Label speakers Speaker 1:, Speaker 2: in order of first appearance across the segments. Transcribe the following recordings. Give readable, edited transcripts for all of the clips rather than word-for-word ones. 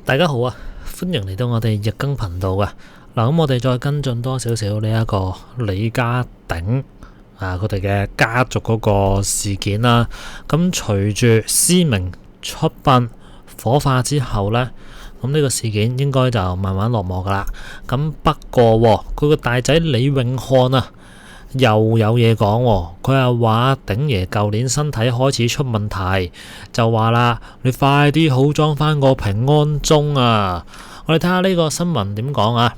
Speaker 1: 大家好啊，歡迎嚟到我哋日更頻道啊。嗱，咁我哋再跟進多少少呢一個李家鼎佢哋嘅家族嗰個事件啦。咁隨住屍明出殯火化之後呢，咁呢個事件應該就慢慢落幕噶啦。咁不過佢個大仔李永漢啊，又有嘢講，佢係話鼎爺舊年身體開始出問題，就話啦，你快啲好裝翻個平安鐘啊！我哋睇下呢個新聞點講啊。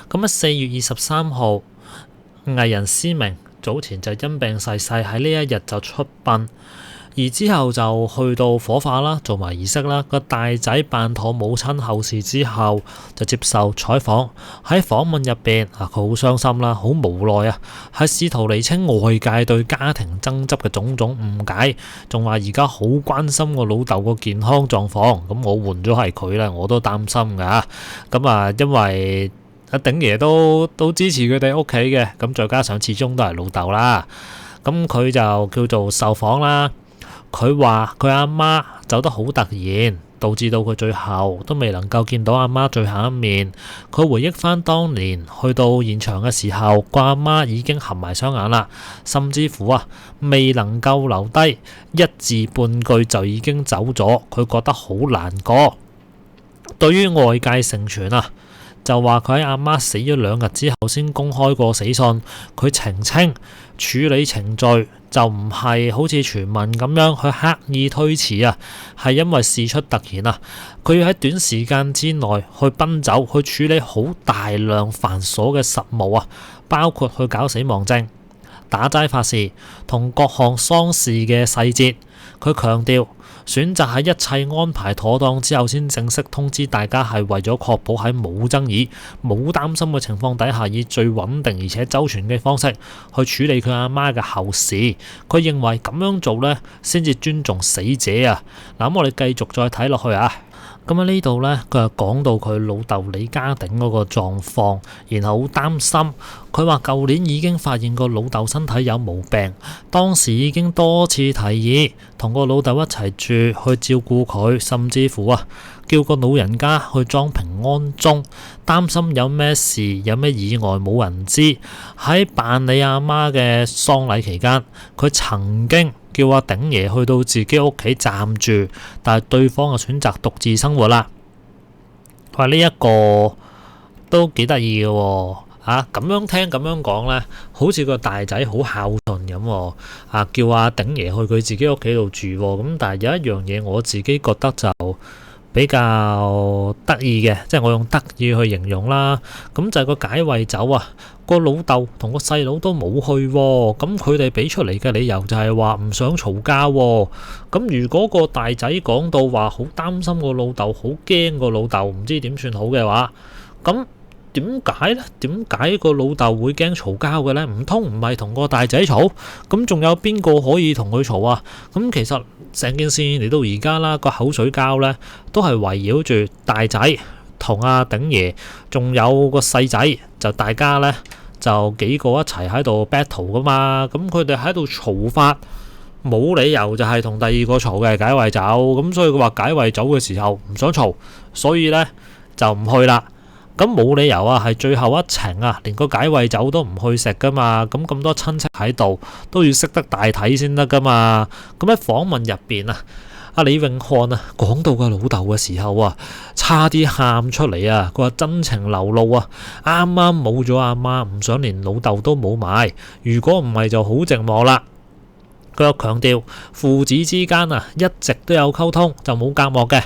Speaker 1: 咁喺4月23號，藝人屍明早前就因病逝世，喺呢一日就出殯，而之後就去到火化啦，做埋儀式啦。個大仔辦妥母親後事之後，就接受採訪。喺訪問入邊佢好傷心啦，好無奈啊，係試圖釐清外界對家庭爭執嘅種種誤解，仲話而家好關心個老豆個健康狀況。咁我換咗係佢啦，我都擔心噶。咁因為阿鼎爺都支持佢哋屋企嘅，咁再加上始終都係老豆啦。咁佢就叫做受訪啦。佢話佢阿媽走得好突然，導致到佢最後都未能夠見到阿媽最後一面。佢回憶翻當年去到現場嘅時候，個阿媽已經合埋雙眼啦，甚至乎未能夠留低一字半句就已經走咗。佢覺得好難過。對於外界盛傳就話佢喺阿媽死咗2日之後先公開過死訊，佢澄清處理程序就唔係好似傳聞咁樣去刻意推遲係因為事出突然佢要喺短時間之內去奔走去處理好大量繁瑣嘅實務包括去搞死亡證、打齋法事同各項喪事嘅細節。佢強調選擇喺一切安排妥當之後先正式通知大家，係為咗確保喺冇爭議、冇擔心嘅情況底下，以最穩定而且周全嘅方式去處理佢阿媽嘅後事。佢認為咁樣做呢，先至尊重死者嗱，咁我哋繼續再睇落去咁喺呢度呢，佢又講到佢老豆李家鼎嗰個狀況，然後好擔心。佢話舊年已經發現個老豆身體有毛病，當時已經多次提議同個老豆一齊住去照顧佢，甚至乎叫個老人家去裝平安鐘，擔心有咩事有咩意外冇人知。喺辦理阿媽嘅喪禮期間，佢曾經叫阿鼎爺去到自己屋企暫住，但係對方就選擇獨自生活啦。佢話呢一個都幾得意嘅咁樣聽咁樣講呢，好似個大仔好孝順咁叫阿鼎爺去佢自己屋企度住咁。但係有一樣嘢我自己覺得就比較得意嘅，即係我用得意去形容啦。咁就係個解穢酒個老豆同個細佬都冇去咁佢哋俾出嚟嘅理由就係話唔想嘈交咁如果個大仔講到話好擔心個老豆，好驚個老豆唔知點算好嘅話，咁點解呢？點解個老豆會驚嘈交嘅呢？唔通唔係同個大仔嘈？咁仲有邊個可以同佢嘈咁其實成件事嚟到而家啦，個口水交呢都係圍繞住大仔同阿鼎爺，仲有個細仔，就大家呢就幾個一齊喺度 battle 噶嘛。咁佢哋喺度嘈法，冇理由就係同第二個嘈嘅解穢酒。咁所以佢話解穢酒嘅時候唔想嘈，所以呢就唔去啦。咁冇理由係最後一程連個解穢酒都唔去食噶嘛。咁多親戚喺度都要識得大體先得噶嘛。咁喺訪問入邊阿李永漢講到個老豆嘅時候差啲喊出嚟佢話真情流露啱啱冇咗阿媽，唔想連老豆都冇埋，如果唔係就好寂寞啦。佢又強調父子之間一直都有溝通，就冇隔膜嘅。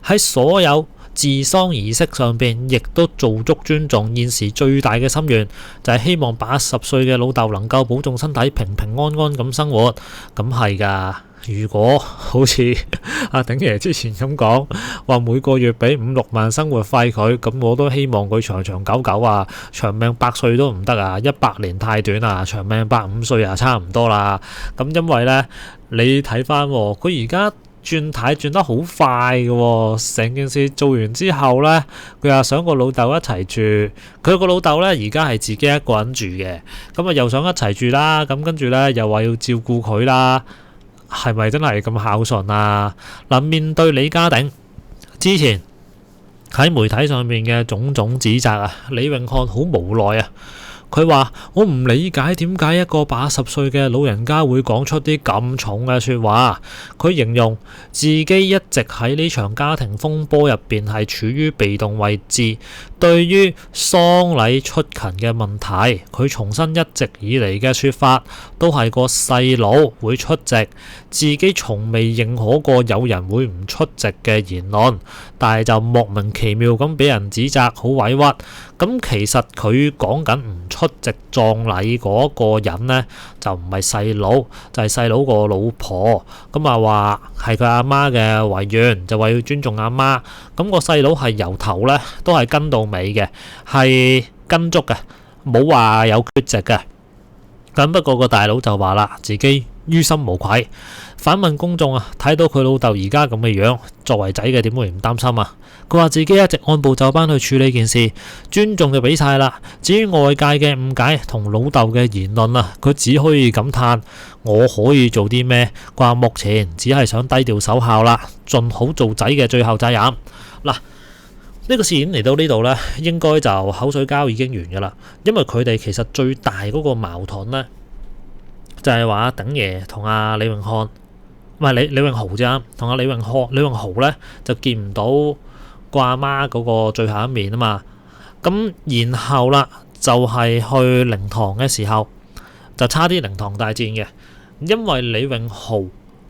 Speaker 1: 喺所有治喪儀式上邊，亦都做足尊重。現時最大嘅心願就係希望80歲嘅老豆能夠保重身體，平平安安咁生活。咁係噶，如果好似阿鼎爺之前咁講，話每個月俾5-6萬生活費佢，咁我都希望佢長長久久長命100歲都唔得100年太短長命150歲差唔多啦。咁因為呢，你睇翻佢而家轉軚轉得好快嘅成件事做完之後呢，佢又想個老豆一齊住。佢個老豆呢，而家係自己一個人住嘅，咁又想一齊住啦。咁跟住呢，又話要照顧佢啦，係咪真係咁孝順嗱，面對李家鼎之前喺媒體上面嘅種種指責啊，李永漢好無奈啊。佢話：我唔理解點解一個80歲嘅老人家會講出啲咁重嘅説話。佢形容自己一直喺呢場家庭風波入邊係處於被動位置。對於喪禮出勤嘅問題，佢重申一直以嚟嘅説法都係個細佬會出席，自己從未認可過有人會唔出席嘅言論，但係就莫名其妙咁俾人指責，好委屈。咁其實佢講緊唔出席葬禮嗰個人呢，就唔係細佬，就係細佬個老婆。咁啊話係佢阿媽嘅遺願，就話要尊重阿媽。咁個細佬係由頭呢都係跟到尾嘅，係跟足嘅，冇話有缺席嘅。咁不過個大佬就話啦，自己於心無愧，反問公眾啊，睇到佢老豆而家咁嘅樣，作為仔嘅點會唔擔心啊？佢話自己一直按部就班去處理件事，尊重就俾晒啦。至於外界嘅誤解同老豆嘅言論啊，佢只可以感嘆，我可以做啲咩？佢話目前只係想低調守孝啦，盡好做仔嘅最後責任。嗱，呢個事件嚟到呢度呢，應該就口水交已經完噶啦，因為佢哋其實最大嗰個矛盾呢，就係話鼎爺同阿李永漢，唔係李永豪啫，同阿李永豪呢就見唔到個阿媽嗰個最後一面啊嘛。咁然後啦，就係去靈堂嘅時候，就差啲靈堂大戰嘅，因為李永豪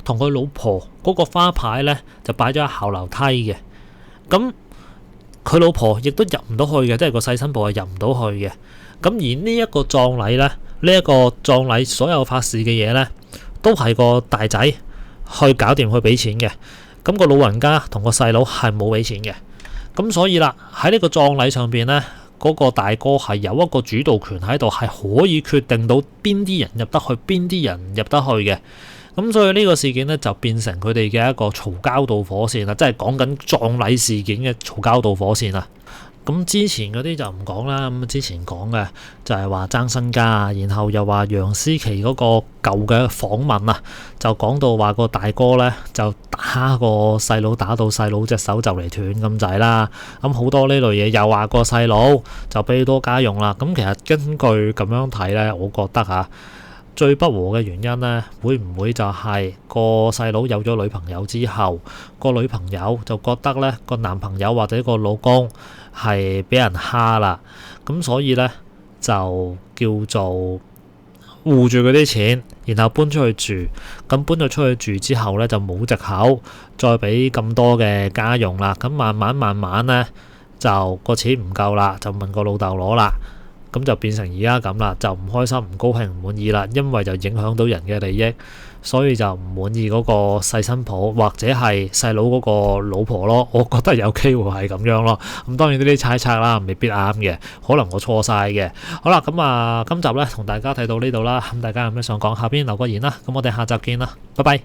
Speaker 1: 同佢老婆嗰個花牌呢，就擺咗喺後樓梯嘅，咁佢老婆亦都入唔到去嘅，即係個細新抱係入唔到去嘅。咁而呢一個葬禮呢，呢一個葬禮所有法事嘅嘢呢，都係個大仔去搞掂去俾錢嘅。咁個老人家同個細佬係冇俾錢嘅。咁所以啦，喺呢個葬禮上邊呢，嗰個大哥係有一個主導權喺度，係可以決定到邊啲人入得去，邊啲人入得去嘅。咁所以呢個事件呢，就變成佢哋嘅一個嘈交導火線啦，即係講緊葬禮事件嘅嘈交導火線啦。咁之前嗰啲就唔講啦，咁之前講嘅就係話爭身家，然後又話楊思琦嗰個舊嘅訪問啊，就講到話個大哥呢，就打個細佬，打到細佬隻手就嚟斷咁滯啦。咁好多呢類嘢，又話個細佬就俾多家用啦。咁其實根據咁樣睇呢，我覺得嚇最不和嘅原因呢，會唔會就係個細佬有咗女朋友之後，個女朋友就覺得呢個男朋友或者個老公係俾人蝦啦，咁所以呢，就叫做護住嗰啲錢，然後搬出去住。咁搬咗出去住之後呢，就冇藉口再俾咁多嘅家用啦。咁慢慢呢，就個錢唔夠啦，就問個老豆攞啦。咁就變成而家咁啦，就唔開心、唔高興、唔滿意啦，因為就影響到人嘅利益，所以就唔滿意嗰個細新抱或者係細佬嗰個老婆咯。我覺得有機會係咁樣咯。咁當然呢啲猜測啦，未必啱嘅，可能我錯晒嘅。好啦，咁啊，今集呢同大家睇到呢度啦。咁大家有咩想講，下邊留個言啦。咁我哋下集見啦，拜拜。